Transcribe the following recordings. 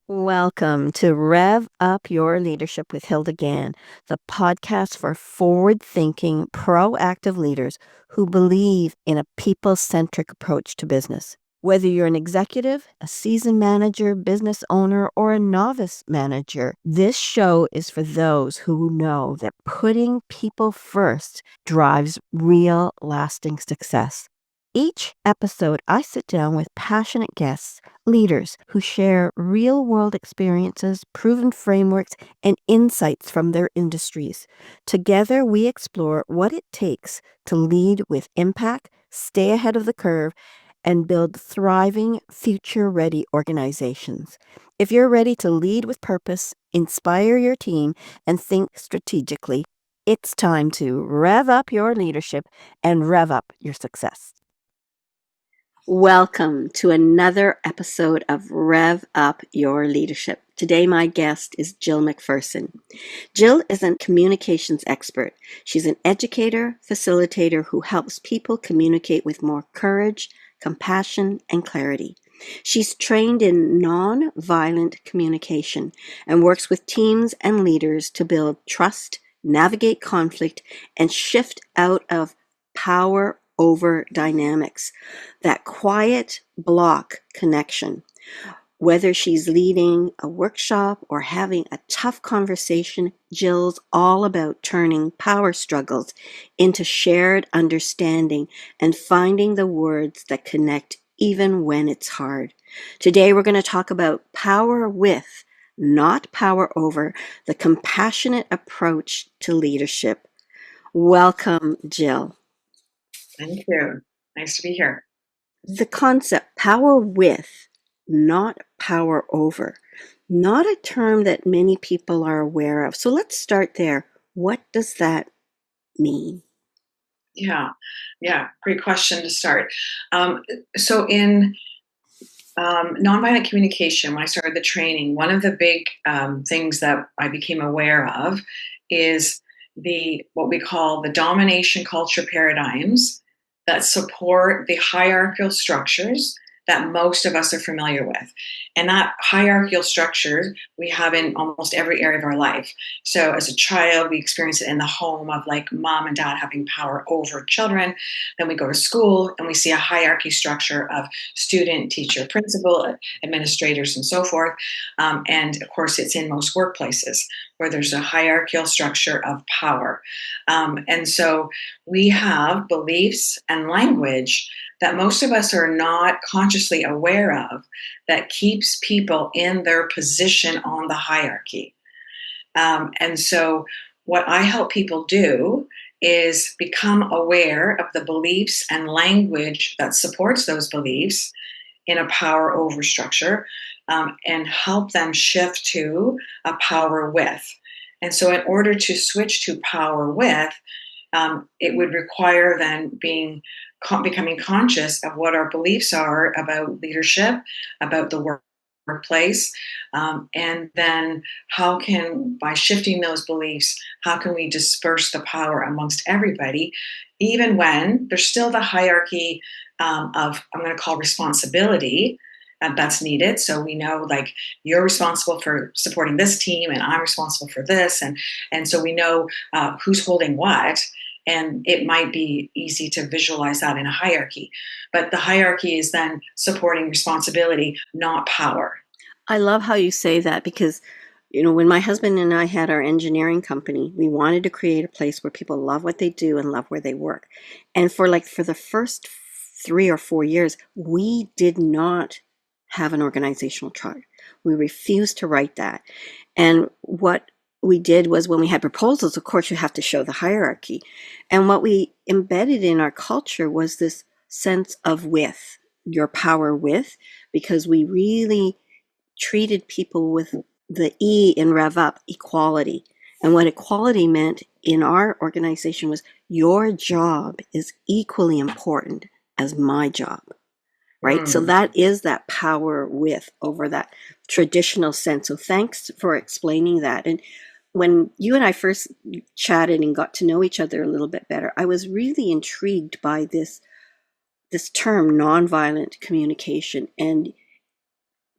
Welcome to Rev Up Your Leadership with Hilda Gann, the podcast for forward-thinking, proactive leaders who believe in a people-centric approach to business. Whether you're an executive, a seasoned manager, business owner, or a novice manager, this show is for those who know that putting people first drives real, lasting success. Each episode, I sit down with passionate guests, leaders who share real-world experiences, proven frameworks, and insights from their industries. Together, we explore what it takes to lead with impact, stay ahead of the curve, and build thriving, future-ready organizations. If you're ready to lead with purpose, inspire your team, and think strategically, it's time to rev up your leadership and rev up your success. Welcome to another episode of Rev Up Your Leadership. Today, my guest is Jill McPherson. Jill is a communications expert. She's an educator, facilitator who helps people communicate with more courage, compassion, and clarity. She's trained in nonviolent communication and works with teams and leaders to build trust, navigate conflict, and shift out of power over dynamics, that quiet block connection. Whether she's leading a workshop or having a tough conversation, Jill's all about turning power struggles into shared understanding and finding the words that connect even when it's hard. Today we're going to talk about power with, not power over, the compassionate approach to leadership. Welcome, Jill. Thank you. Nice to be here. The concept power with, not power over, not a term that many people are aware of. So let's start there. What does that mean? Yeah, great question to start. So in nonviolent communication, when I started the training, one of the big things that I became aware of is what we call the domination culture paradigms that support the hierarchical structures that most of us are familiar with. And that hierarchical structure we have in almost every area of our life. So as a child, we experience it in the home of like mom and dad having power over children. Then we go to school and we see a hierarchy structure of student, teacher, principal, administrators, and so forth. And of course, it's in most workplaces where there's a hierarchical structure of power. And so we have beliefs and language that most of us are not consciously aware of that keeps people in their position on the hierarchy. And so what I help people do is become aware of the beliefs and language that supports those beliefs in a power over structure, and help them shift to a power with. And so in order to switch to power with, it would require then becoming conscious of what our beliefs are about leadership, about the workplace, and then by shifting those beliefs, how can we disperse the power amongst everybody, even when there's still the hierarchy of, I'm going to call responsibility, that's needed. So we know, like, you're responsible for supporting this team and I'm responsible for this. And so we know who's holding what. And it might be easy to visualize that in a hierarchy. But the hierarchy is then supporting responsibility, not power. I love how you say that because, when my husband and I had our engineering company, we wanted to create a place where people love what they do and love where they work. And for the first 3 or 4 years, we did not have an organizational chart. We refused to write that. And what we did was, when we had proposals, of course, you have to show the hierarchy. And what we embedded in our culture was this sense of with, your power with, because we really treated people with the E in Rev Up, equality. And what equality meant in our organization was your job is equally important as my job. Right? So that is that power with over that traditional sense. So thanks for explaining that. And when you and I first chatted and got to know each other a little bit better, I was really intrigued by this term, nonviolent communication, and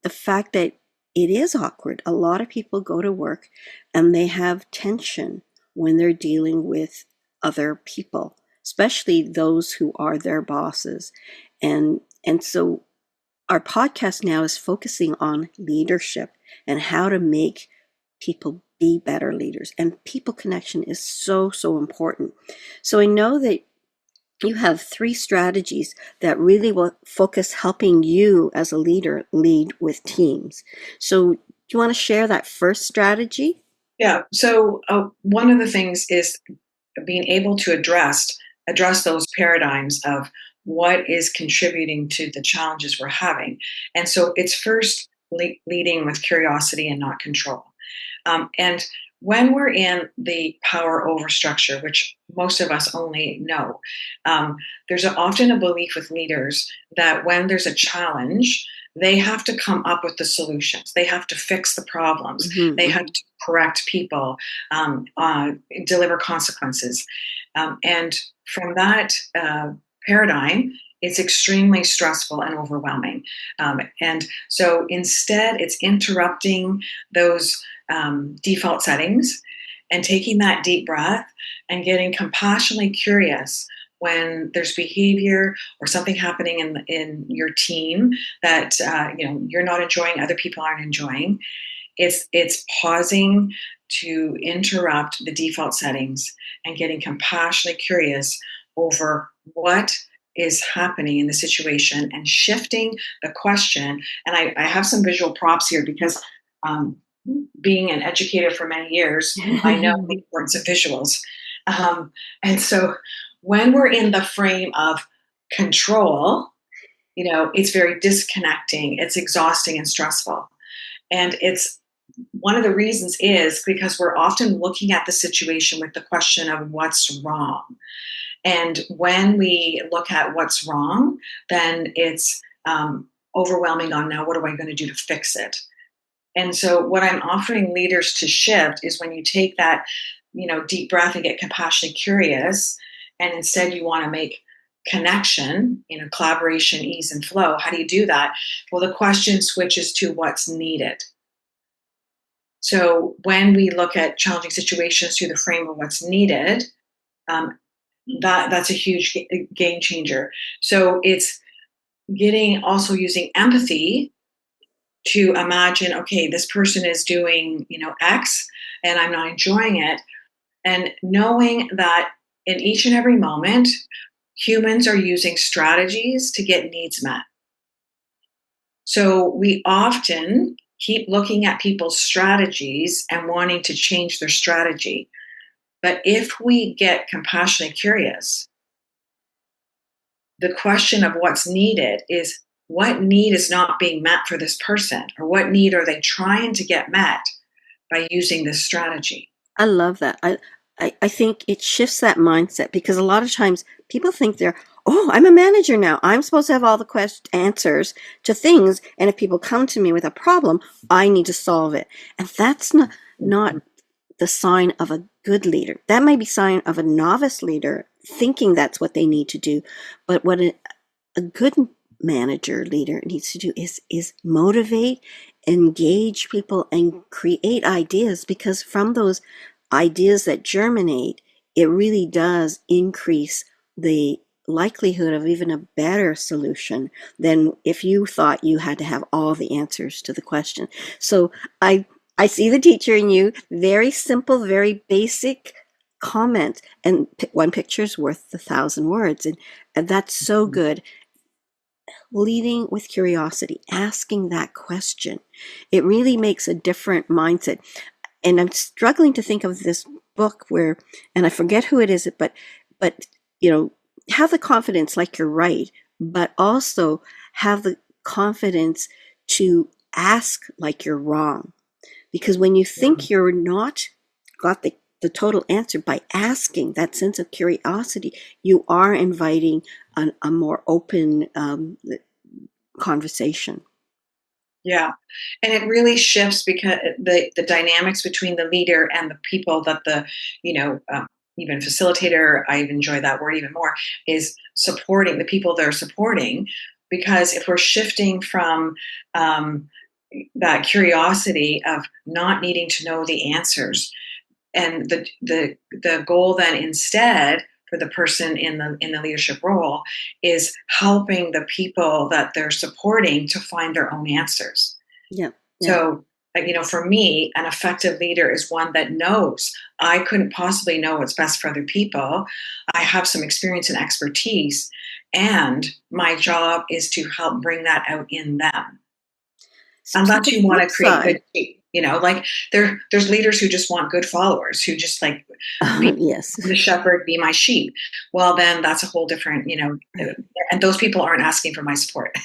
the fact that it is awkward. A lot of people go to work and they have tension when they're dealing with other people, especially those who are their bosses. And so our podcast now is focusing on leadership and how to make people be better leaders. And people connection is so, so important. So I know that you have 3 strategies that really will focus helping you as a leader lead with teams. So do you want to share that first strategy? Yeah. So one of the things is being able to address those paradigms of what is contributing to the challenges we're having. And so it's first leading with curiosity and not control. And when we're in the power over structure, which most of us only know, there's often a belief with leaders that when there's a challenge, they have to come up with the solutions. They have to fix the problems. Mm-hmm, They mm-hmm. have to correct people, deliver consequences. And from that paradigm, it's extremely stressful and overwhelming. And so instead, it's interrupting those default settings and taking that deep breath and getting compassionately curious when there's behavior or something happening in your team that you're not enjoying, other people aren't enjoying. It's pausing to interrupt the default settings and getting compassionately curious over what is happening in the situation and shifting the question. And I have some visual props here because being an educator for many years, I know the importance of visuals. And so when we're in the frame of control, it's very disconnecting, it's exhausting and stressful. And it's one of the reasons is because we're often looking at the situation with the question of what's wrong. And when we look at what's wrong, then it's overwhelming on now, what am I going to do to fix it? And so what I'm offering leaders to shift is when you take that, deep breath and get compassionately curious, and instead you want to make connection, collaboration, ease, and flow. How do you do that? Well, the question switches to what's needed. So when we look at challenging situations through the frame of what's needed, that's a huge game changer. So it's also using empathy to imagine, okay, this person is doing, X, and I'm not enjoying it. And knowing that in each and every moment, humans are using strategies to get needs met. So we often keep looking at people's strategies and wanting to change their strategy. But if we get compassionately curious, the question of what's needed is what need is not being met for this person, or what need are they trying to get met by using this strategy? I love that. I think it shifts that mindset because a lot of times people think I'm a manager now. I'm supposed to have all the answers to things. And if people come to me with a problem, I need to solve it. And that's not the sign of a good leader. That may be sign of a novice leader thinking that's what they need to do. But what a good manager leader needs to do is motivate, engage people, and create ideas, because from those ideas that germinate, it really does increase the likelihood of even a better solution than if you thought you had to have all the answers to the question. So I see the teacher in you. Very simple, very basic comment, and one picture's worth 1,000 words, and that's so good. Leading with curiosity, asking that question, it really makes a different mindset. And I'm struggling to think of this book where, and I forget who it is, but have the confidence, like you're right, but also have the confidence to ask like you're wrong. Because when you think you're not got the total answer, by asking that sense of curiosity, you are inviting a more open conversation. Yeah. And it really shifts because the dynamics between the leader and the people that even facilitator, I enjoy that word even more, is supporting the people they're supporting. Because if we're shifting from that curiosity of not needing to know the answers, and the goal then instead for the person in the leadership role is helping the people that they're supporting to find their own answers. Yeah. Yeah. So, for me, an effective leader is one that knows I couldn't possibly know what's best for other people. I have some experience and expertise, and my job is to help bring that out in them. So Unless the you want flip to create side, good sheep, like there's leaders who just want good followers who just like be yes. the shepherd, be my sheep. Well, then that's a whole different, and those people aren't asking for my support.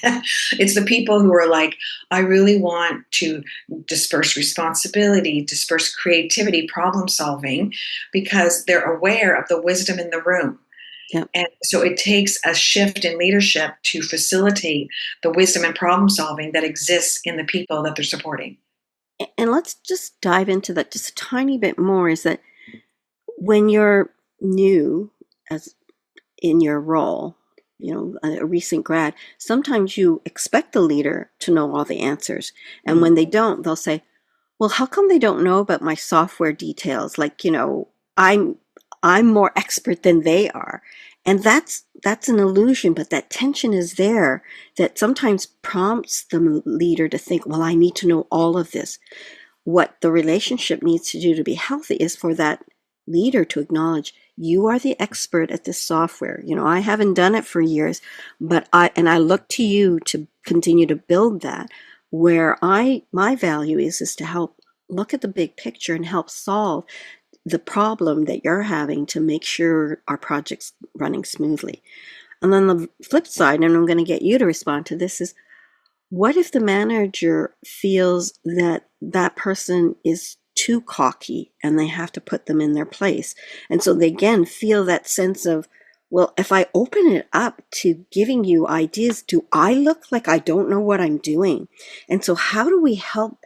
It's the people who are like, I really want to disperse responsibility, disperse creativity, problem solving, because they're aware of the wisdom in the room. Yeah. And so it takes a shift in leadership to facilitate the wisdom and problem solving that exists in the people that they're supporting. And let's just dive into that just a tiny bit more. Is that when you're new as in your role, a recent grad, sometimes you expect the leader to know all the answers. And when they don't, they'll say, well, how come they don't know about my software details? Like, I'm I'm more expert than they are. And that's an illusion, but that tension is there that sometimes prompts the leader to think, well, I need to know all of this. What the relationship needs to do to be healthy is for that leader to acknowledge you are the expert at this software. I haven't done it for years, but I look to you to continue to build that. Where my value is to help look at the big picture and help solve the problem that you're having to make sure our project's running smoothly. And then the flip side, and I'm going to get you to respond to this, is what if the manager feels that that person is too cocky and they have to put them in their place? And so they again feel that sense of, well, if I open it up to giving you ideas, do I look like I don't know what I'm doing? And so how do we help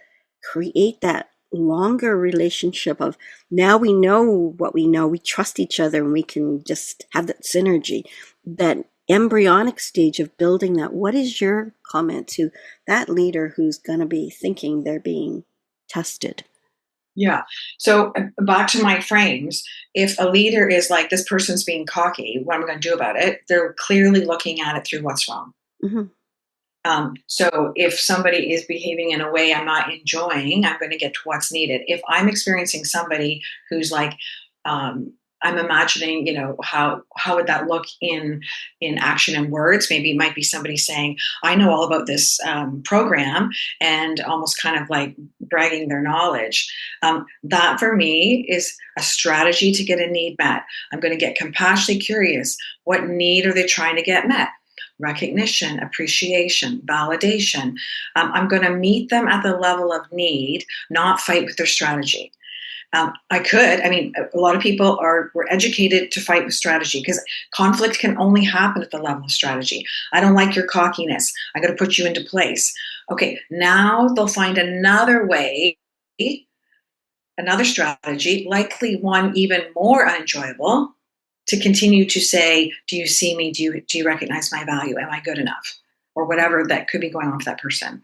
create that longer relationship of now we know what we know, we trust each other, and we can just have that synergy, that embryonic stage of building that? What is your comment to that leader who's going to be thinking they're being tested? Yeah. So back to my frames, if a leader is like, this person's being cocky, what am I going to do about it? They're clearly looking at it through what's wrong. Mm-hmm. So if somebody is behaving in a way I'm not enjoying, I'm going to get to what's needed. If I'm experiencing somebody who's like, I'm imagining, how would that look in action and words? Maybe it might be somebody saying, "I know all about this program," and almost kind of like bragging their knowledge. That for me is a strategy to get a need met. I'm going to get compassionately curious. What need are they trying to get met? Recognition, appreciation, validation. I'm going to meet them at the level of need, not fight with their strategy. A lot of people were educated to fight with strategy because conflict can only happen at the level of strategy. I don't like your cockiness. I got to put you into place. Okay, now they'll find another way, another strategy, likely one even more unenjoyable, to continue to say, do you see me? Do you recognize my value? Am I good enough? Or whatever that could be going on for that person,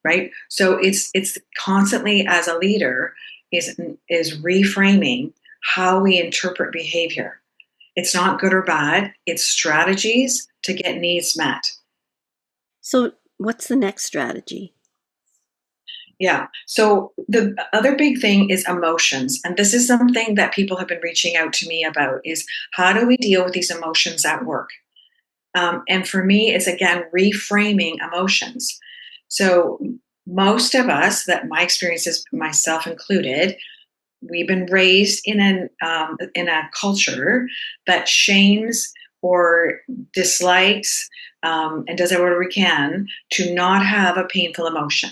right? So it's constantly, as a leader, is reframing how we interpret behavior. It's not good or bad. It's strategies to get needs met. So what's the next strategy? Yeah. So the other big thing is emotions. And this is something that people have been reaching out to me about is how do we deal with these emotions at work? And for me, it's again reframing emotions. So most of us, that my experiences, myself included, we've been raised in a culture that shames or dislikes and does whatever we can to not have a painful emotion.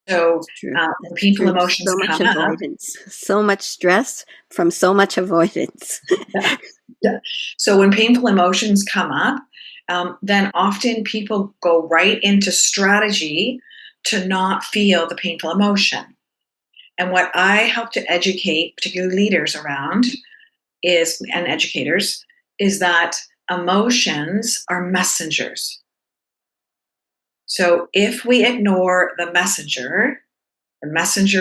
So That's true. when That's painful true. emotions So much come up, avoidance, so much stress from so much avoidance. yeah, yeah. So when painful emotions come up, then often people go right into strategy to not feel the painful emotion. And what I help to educate, particularly leaders around, and educators, is that emotions are messengers. So if we ignore the messenger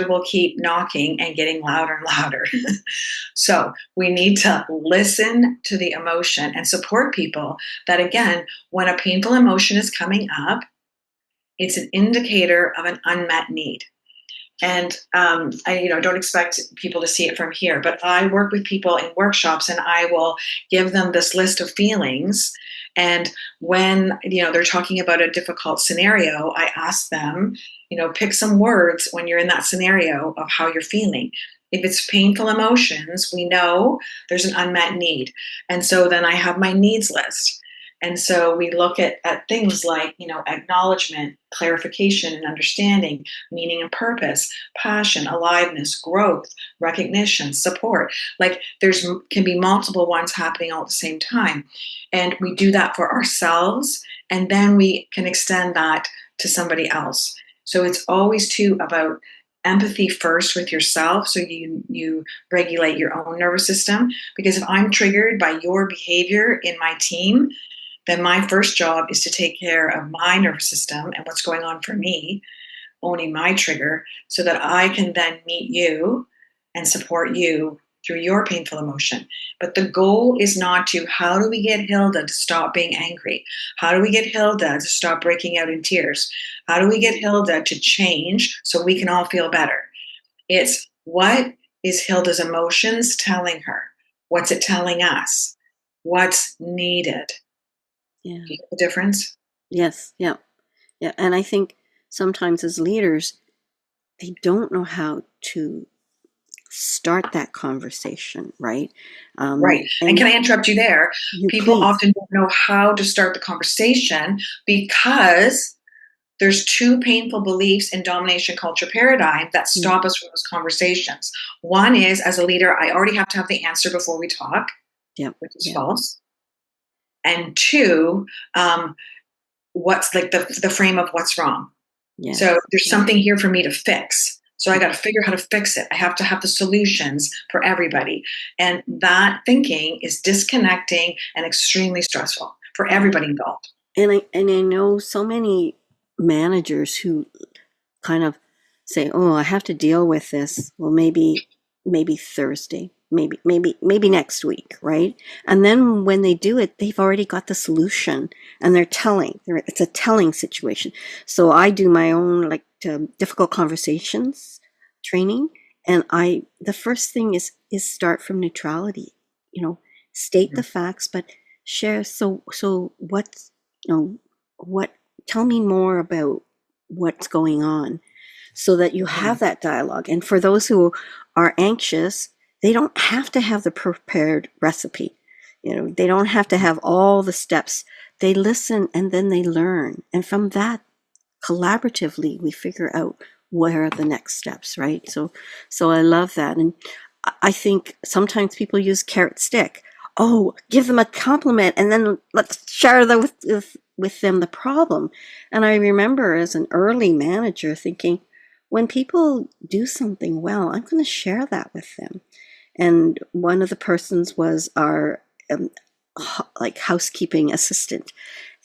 will keep knocking and getting louder and louder. So we need to listen to the emotion and support people that, again, when a painful emotion is coming up, it's an indicator of an unmet need. And I, don't expect people to see it from here, but I work with people in workshops, and I will give them this list of feelings. And when they're talking about a difficult scenario, I ask them, pick some words when you're in that scenario of how you're feeling. If it's painful emotions, we know there's an unmet need, and so then I have my needs list. And so we look at things like, acknowledgement, clarification and understanding, meaning and purpose, passion, aliveness, growth, recognition, support. Like there's can be multiple ones happening all at the same time. And we do that for ourselves, and then we can extend that to somebody else. So it's always too about empathy first with yourself, so you regulate your own nervous system. Because if I'm triggered by your behavior in my team, then my first job is to take care of my nervous system and what's going on for me, owning my trigger, so that I can then meet you and support you through your painful emotion. But the goal is not to, how do we get Hilda to stop being angry? How do we get Hilda to stop breaking out in tears? How do we get Hilda to change so we can all feel better? It's, what is Hilda's emotions telling her? What's it telling us? What's needed? Yeah. Do you get the difference? Yes. Yeah. Yeah. And I think sometimes as leaders, they don't know how to start that conversation, right? Right. And can I interrupt you there? People Please. often don't know how to start the conversation because there's two painful beliefs in domination culture paradigm that stop us from those conversations. One is, as a leader, I already have to have the answer before we talk, which is false. And two, what's like the frame of what's wrong. Yes. So there's something here for me to fix. So I got to figure out how to fix it. I have to have the solutions for everybody. And that thinking is disconnecting and extremely stressful for everybody involved. And I know so many managers who kind of say, "Oh, I have to deal with this. Well, maybe Thursday, maybe next week, right?" And then when they do it, they've already got the solution, and they're telling. It's a telling situation. So I do my own difficult conversations training, and the first thing is start from neutrality. State the facts, but share. So what's what? Tell me more about what's going on, so that you have that dialogue. And for those who are anxious, they don't have to have the prepared recipe. They don't have to have all the steps. They listen and then they learn. And from that, collaboratively, we figure out where are the next steps, right? So I love that. And I think sometimes people use carrot stick. Oh, give them a compliment and then let's share with them the problem. And I remember as an early manager thinking, when people do something well, I'm going to share that with them. And one of the persons was our housekeeping assistant,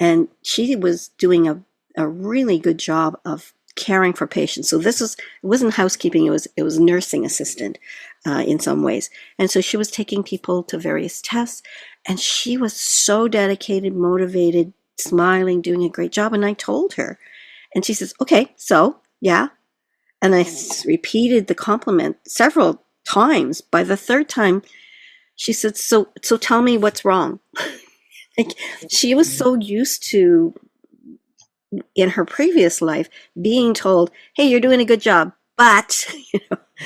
and she was doing a really good job of caring for patients. So it wasn't housekeeping; it was nursing assistant in some ways. And so she was taking people to various tests, and she was so dedicated, motivated, smiling, doing a great job. And I told her, and she says, "Okay, so yeah." And I repeated the compliment several times. By the third time, she said, "So tell me what's wrong." She was so used to, in her previous life, being told, "Hey, you're doing a good job," but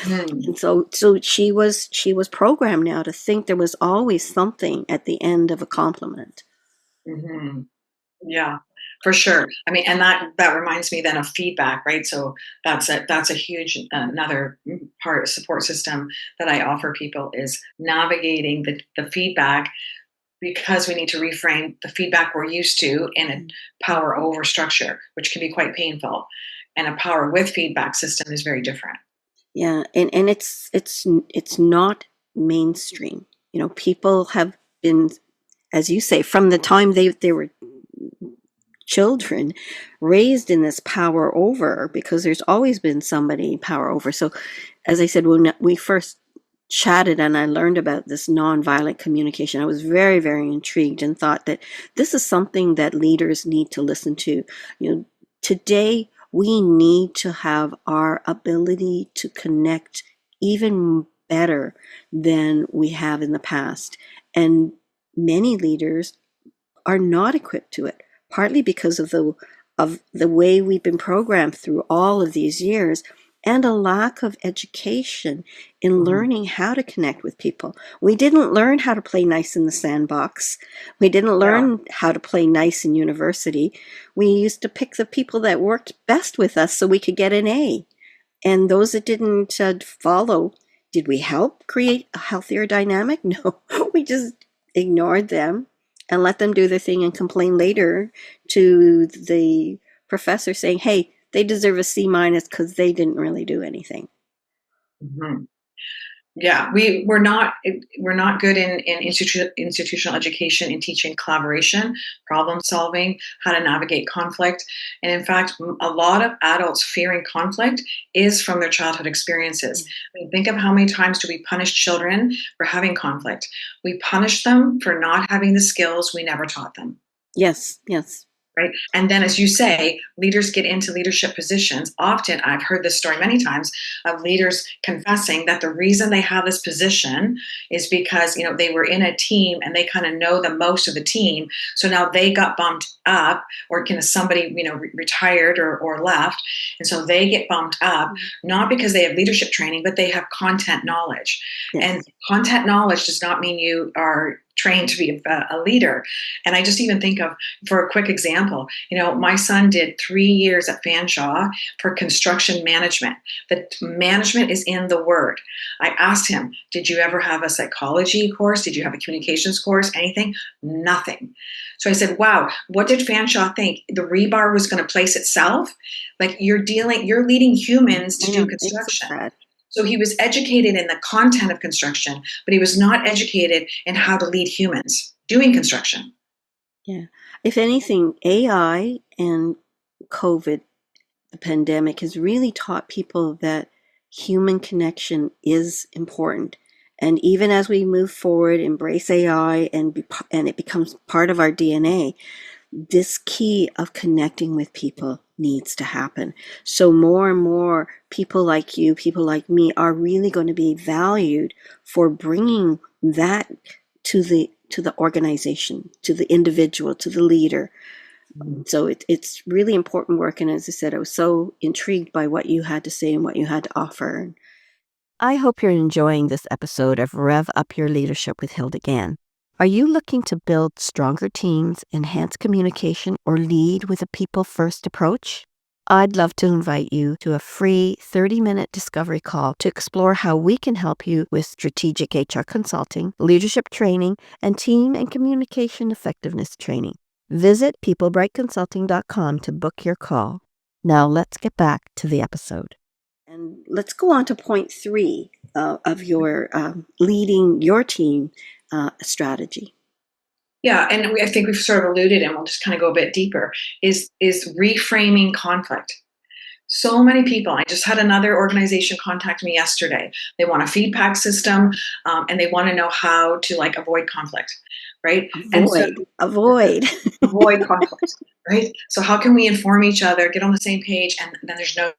and so she was programmed now to think there was always something at the end of a compliment. Mm-hmm. Yeah, for sure. I mean, and that reminds me then of feedback, right? So that's a huge another part of support system that I offer people is navigating the feedback, because we need to reframe the feedback we're used to in a power over structure, which can be quite painful. And a power with feedback system is very different. Yeah, and it's not mainstream. People have been, as you say, from the time they were children raised in this power over, because there's always been somebody power over. So as I said, when we first chatted and I learned about this nonviolent communication, I was very, very intrigued and thought that this is something that leaders need to listen to. Today we need to have our ability to connect even better than we have in the past. And many leaders are not equipped to it, partly because of the way we've been programmed through all of these years, and a lack of education in learning how to connect with people. We didn't learn how to play nice in the sandbox. We didn't learn how to play nice in university. We used to pick the people that worked best with us so we could get an A. And those that didn't follow, did we help create a healthier dynamic? No, we just ignored them and let them do their thing and complain later to the professor saying, hey, they deserve a C minus because they didn't really do anything. Mm-hmm. Yeah, we're not good in institutional education in teaching collaboration, problem solving, how to navigate conflict. And in fact, a lot of adults fearing conflict is from their childhood experiences. I mean, think of how many times do we punish children for having conflict? We punish them for not having the skills we never taught them. Yes, yes. Right. And then, as you say, leaders get into leadership positions. Often, I've heard this story many times of leaders confessing that the reason they have this position is because, they were in a team and they kind of know the most of the team. So now they got bumped up, or somebody, retired or left. And so they get bumped up, not because they have leadership training, but they have content knowledge. Yes. And content knowledge does not mean you are trained to be a leader. And I just even think of, for a quick example, my son did 3 years at Fanshawe for construction management. The management is in the word. I asked him, did you ever have a psychology course? Did you have a communications course? Anything? Nothing. So I said, wow, what did Fanshawe think? The rebar was going to place itself? Like you're leading humans to do construction. So he was educated in the content of construction, but he was not educated in how to lead humans doing construction. Yeah. If anything, AI and COVID, the pandemic, has really taught people that human connection is important. And even as we move forward, embrace AI and it becomes part of our DNA, this key of connecting with people needs to happen. So more and more people like you, people like me, are really going to be valued for bringing that to the organization, to the individual, to the leader. So it's really important work. And as I said, I was so intrigued by what you had to say and what you had to offer. I hope you're enjoying this episode of Rev Up Your Leadership with Hilda Gann. Are you looking to build stronger teams, enhance communication, or lead with a people-first approach? I'd love to invite you to a free 30-minute discovery call to explore how we can help you with strategic HR consulting, leadership training, and team and communication effectiveness training. Visit peoplebrightconsulting.com to book your call. Now let's get back to the episode. And let's go on to point 3 of your leading your team strategy. Yeah, and I think we've sort of alluded, and we'll just kind of go a bit deeper, is reframing conflict. So many people, I just had another organization contact me yesterday. They want a feedback system, and they want to know how to avoid conflict, right? Avoid conflict, right? So how can we inform each other, get on the same page, and then there's no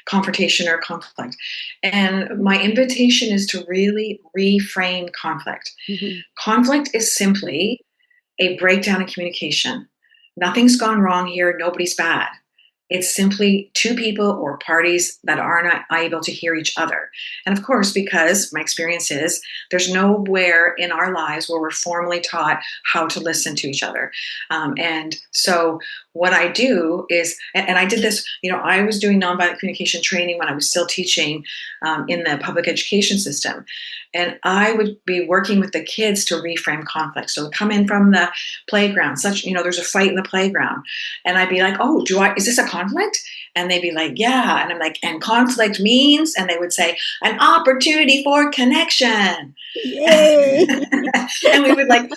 confrontation or conflict. And my invitation is to really reframe conflict. Mm-hmm. Conflict is simply a breakdown in communication. Nothing's gone wrong here. Nobody's bad. It's simply two people or parties that are not able to hear each other. And of course, because my experience is there's nowhere in our lives where we're formally taught how to listen to each other. And so what I do is, and I did this, I was doing nonviolent communication training when I was still teaching in the public education system. And I would be working with the kids to reframe conflict. So come in from the playground, there's a fight in the playground. And I'd be like, oh, is this a conflict? And they'd be like, yeah. And I'm like, and conflict means, and they would say, an opportunity for connection. Yay. And we'd like,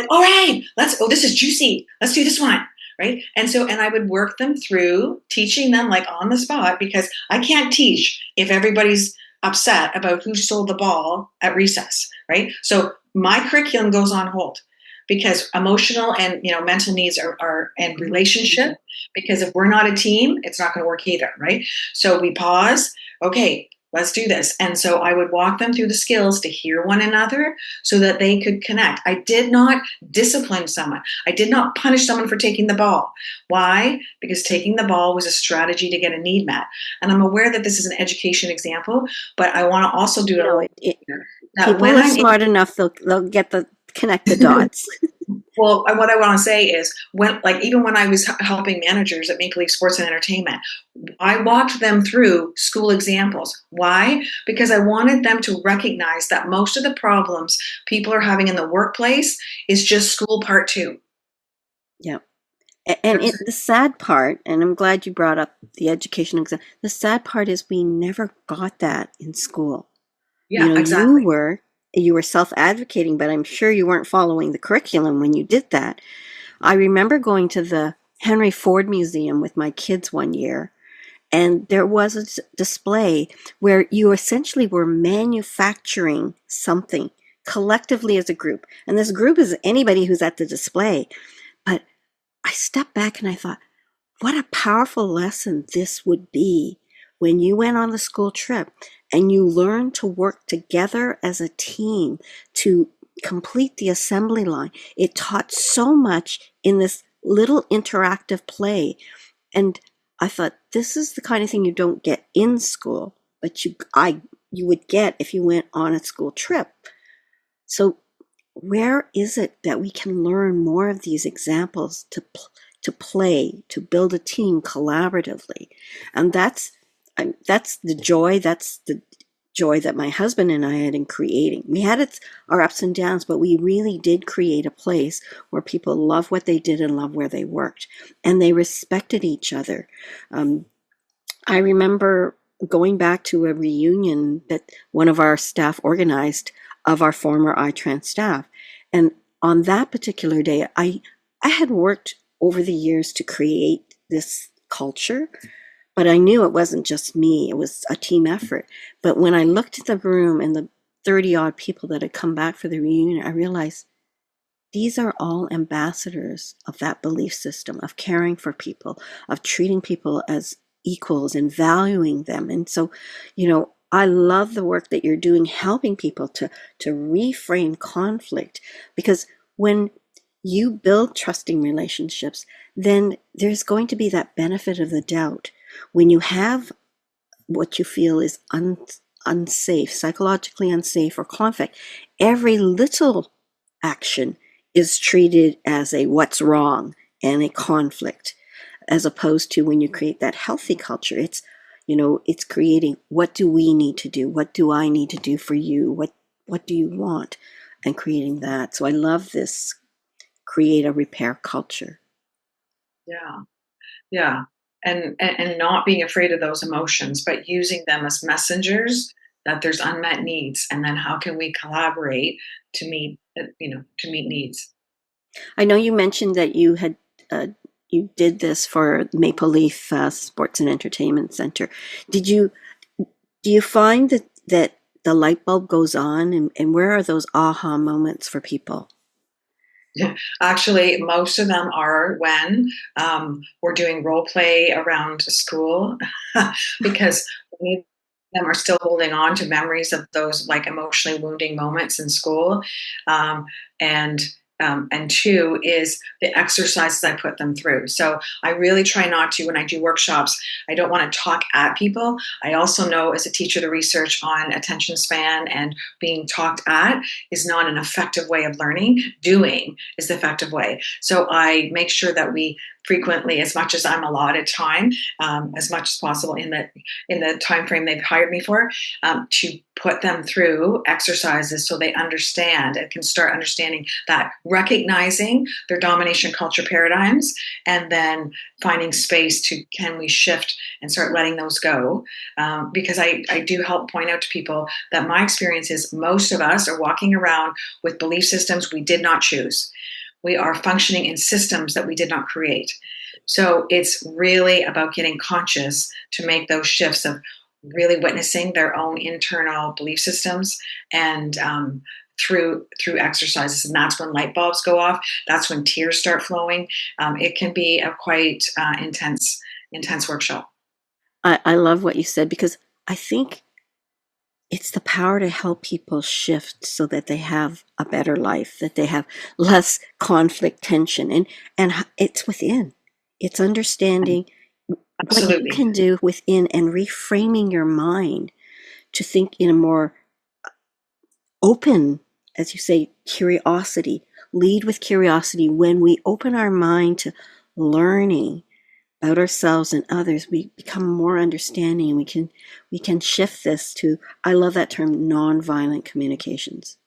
all right, this is juicy. Let's do this one. right? And I would work them through teaching them like on the spot, because I can't teach if everybody's upset about who stole the ball at recess, right? So my curriculum goes on hold, because emotional and mental needs are and relationship, because if we're not a team, it's not going to work either, right? So we pause. Okay, let's do this. And so I would walk them through the skills to hear one another so that they could connect. I did not discipline someone. I did not punish someone for taking the ball. Why? Because taking the ball was a strategy to get a need met. And I'm aware that this is an education example, but I want to also do it a No, little bit that people when are I'm smart enough; they'll get the connect the dots. well, what I want to say is, even when I was helping managers at Maple Leaf Sports and Entertainment, I walked them through school examples. Why? Because I wanted them to recognize that most of the problems people are having in the workplace is just school part two. Yeah. And the sad part, and I'm glad you brought up the education exam. The sad part is we never got that in school. Yeah, You exactly. were self-advocating, but I'm sure you weren't following the curriculum when you did that. I remember going to the Henry Ford Museum with my kids one year, and there was a display where you essentially were manufacturing something collectively as a group. And this group is anybody who's at the display. But I stepped back and I thought, what a powerful lesson this would be when you went on the school trip and you learned to work together as a team to complete the assembly line. It taught so much in this little interactive play. And I thought, this is the kind of thing you don't get in school, but you would get if you went on a school trip. So where is it that we can learn more of these examples to play, to build a team collaboratively? And that's the joy. That's the joy that my husband and I had in creating. We had our ups and downs, but we really did create a place where people love what they did and love where they worked, and they respected each other. I remember going back to a reunion that one of our staff organized of our former iTrans staff. And on that particular day, I had worked over the years to create this culture, but I knew it wasn't just me, it was a team effort. But when I looked at the room and the 30 odd people that had come back for the reunion, I realized these are all ambassadors of that belief system, of caring for people, of treating people as equals and valuing them. And so, I love the work that you're doing, helping people to reframe conflict, because when you build trusting relationships, then there's going to be that benefit of the doubt. When you have what you feel is unsafe, psychologically unsafe, or conflict, every little action is treated as a what's wrong and a conflict, as opposed to when you create that healthy culture, it's creating, what do we need to do? What do I need to do for you? What do you want? And creating that. So I love this create a repair culture. Yeah. Yeah. And not being afraid of those emotions, but using them as messengers that there's unmet needs. And then how can we collaborate to meet, to meet needs? I know you mentioned that uh, you did this for Maple Leaf Sports and Entertainment Center. Did you do you find that the light bulb goes on, and where are those aha moments for people? Actually, most of them are when we're doing role play around school, because many of them are still holding on to memories of those like emotionally wounding moments in school. Um, and and two is the exercises I put them through. So I really try not to, when I do workshops, I don't want to talk at people. I also know as a teacher, the research on attention span and being talked at is not an effective way of learning. Doing is the effective way. So I make sure that we frequently, as much as I'm allotted time, as much as possible in the time frame they've hired me for, to put them through exercises so they understand and can start understanding that, recognizing their domination culture paradigms, and then finding space to, can we shift and start letting those go? Because I do help point out to people that my experience is most of us are walking around with belief systems we did not choose. we are functioning in systems that we did not create. So it's really about getting conscious to make those shifts of really witnessing their own internal belief systems and through exercises, and that's when light bulbs go off. That's when tears start flowing. It can be a quite intense workshop. I love what you said, because I think it's the power to help people shift so that they have a better life, that they have less conflict, tension, and it's within. It's understanding what you Absolutely. can do within and reframing your mind to think in a more open, as you say, curiosity. Lead with curiosity. When we open our mind to learning about ourselves and others, we become more understanding. We can shift this to, I love that term, nonviolent communications.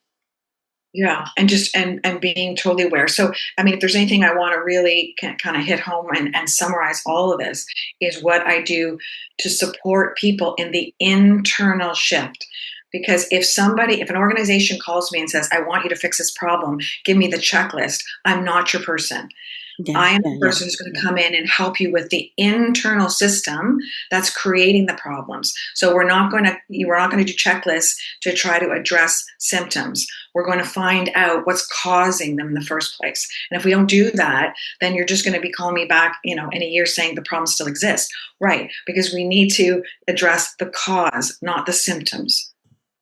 Yeah, and just and being totally aware. So, I mean, if there's anything I want to really kind of hit home and summarize all of this, is what I do to support people in the internal shift. Because if an organization calls me and says, I want you to fix this problem, give me the checklist, I'm not your person. Yeah, I am yeah, the yeah, person who's going to yeah. come in and help you with the internal system that's creating the problems. So we're not going to do checklists to try to address symptoms. We're going to find out what's causing them in the first place. And if we don't do that, then you're just going to be calling me back, in a year saying the problem still exists. Right? Because we need to address the cause, not the symptoms.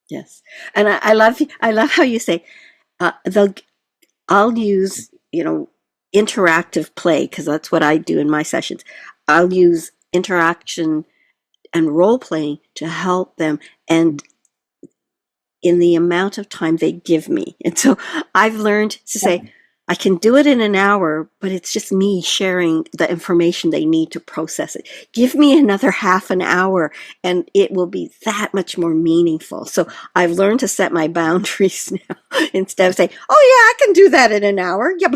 Yes, and I love how you say, they'll I'll use, interactive play, because that's what I do in my sessions. I'll use interaction and role playing to help them, and in the amount of time they give me. And so I've learned to say, I can do it in an hour, but it's just me sharing the information they need to process it. Give me another half an hour and it will be that much more meaningful. So I've learned to set my boundaries now instead of saying, oh yeah, I can do that in an hour. Yeah.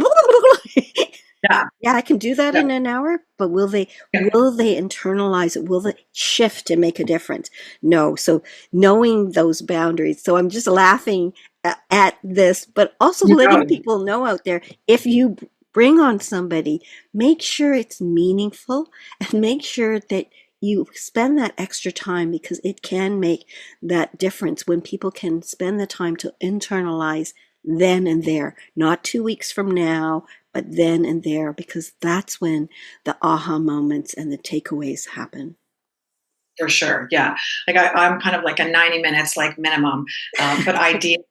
Yeah. Yeah, I can do that Yeah. in an hour, but will they Yeah. will they internalize it? Will they shift and make a difference? No. So knowing those boundaries. So I'm just laughing at this, but also You letting know, people know out there, if you bring on somebody, make sure it's meaningful and make sure that you spend that extra time, because it can make that difference when people can spend the time to internalize then and there, not 2 weeks from now, but then and there, because that's when the aha moments and the takeaways happen. for sure. Yeah. Like I'm kind of like a 90 minutes like minimum. But ideally,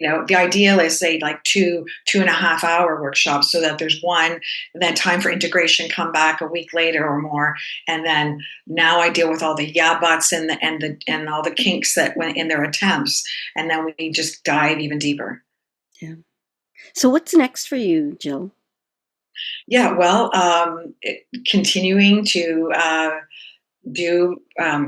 the ideal is say like 2.5 hour workshops so that there's one, then time for integration, come back a week later or more. And then now I deal with all the yeah buts and all the kinks that went in their attempts. And then we just dive even deeper. Yeah. So what's next for you, Jill? Yeah. Well, continuing to do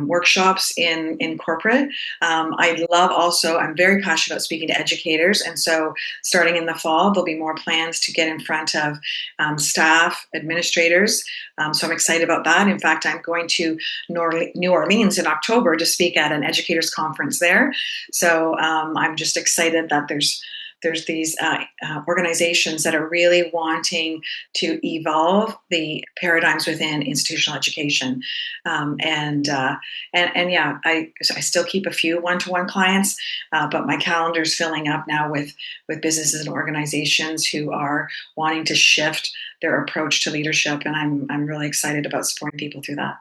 workshops in corporate. I love also, I'm very passionate about speaking to educators. And so starting in the fall, there'll be more plans to get in front of staff, administrators. So I'm excited about that. In fact, I'm going to New Orleans in October to speak at an educators conference there. So I'm just excited that there's these organizations that are really wanting to evolve the paradigms within institutional education. And yeah, I still keep a few one-to-one clients, but my calendar is filling up now with businesses and organizations who are wanting to shift their approach to leadership, and I'm really excited about supporting people through that.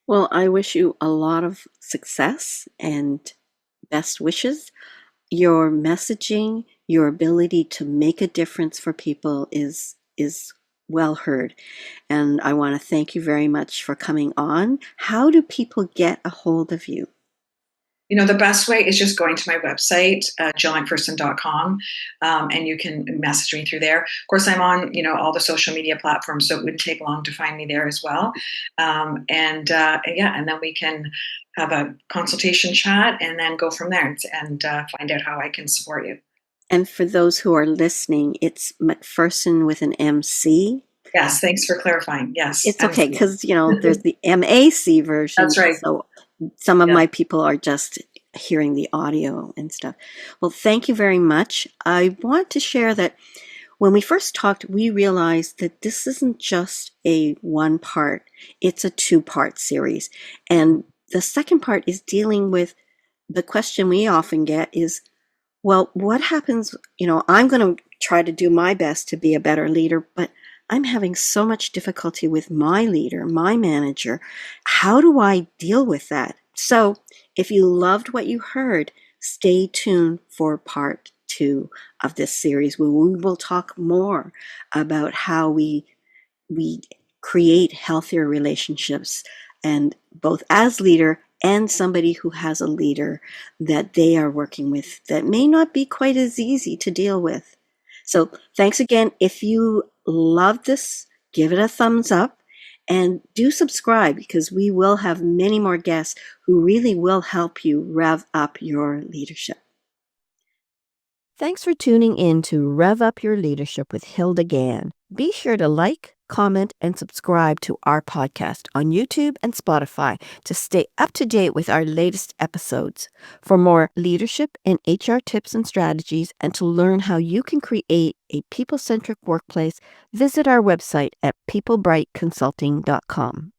Well, I wish you a lot of success and best wishes. Your messaging, your ability to make a difference for people is well heard. And I want to thank you very much for coming on. How do people get a hold of you? The best way is just going to my website, jillmcpherson.com, and you can message me through there. Of course, I'm on, all the social media platforms, so it wouldn't take long to find me there as well. And then we can have a consultation chat and then go from there and find out how I can support you. And for those who are listening, it's McPherson with an MC. Yes, thanks for clarifying. Yes, It's okay, MC. because there's the MAC version, That's right. so some of Yeah. my people are just hearing the audio and stuff. Well, thank you very much. I want to share that when we first talked, we realized that this isn't just a one part, it's a two-part series. And the second part is dealing with the question we often get is, well, what happens? I'm going to try to do my best to be a better leader, but I'm having so much difficulty with my leader, my manager. How do I deal with that? So if you loved what you heard, stay tuned for part 2 of this series, where we will talk more about how we create healthier relationships, and both as leader and somebody who has a leader that they are working with that may not be quite as easy to deal with. So thanks again. If you love this, give it a thumbs up and do subscribe, because we will have many more guests who really will help you rev up your leadership. Thanks for tuning in to Rev Up Your Leadership with Hilda Gann. Be sure to like, comment, and subscribe to our podcast on YouTube and Spotify to stay up to date with our latest episodes. For more leadership and HR tips and strategies, and to learn how you can create a people-centric workplace, visit our website at peoplebrightconsulting.com.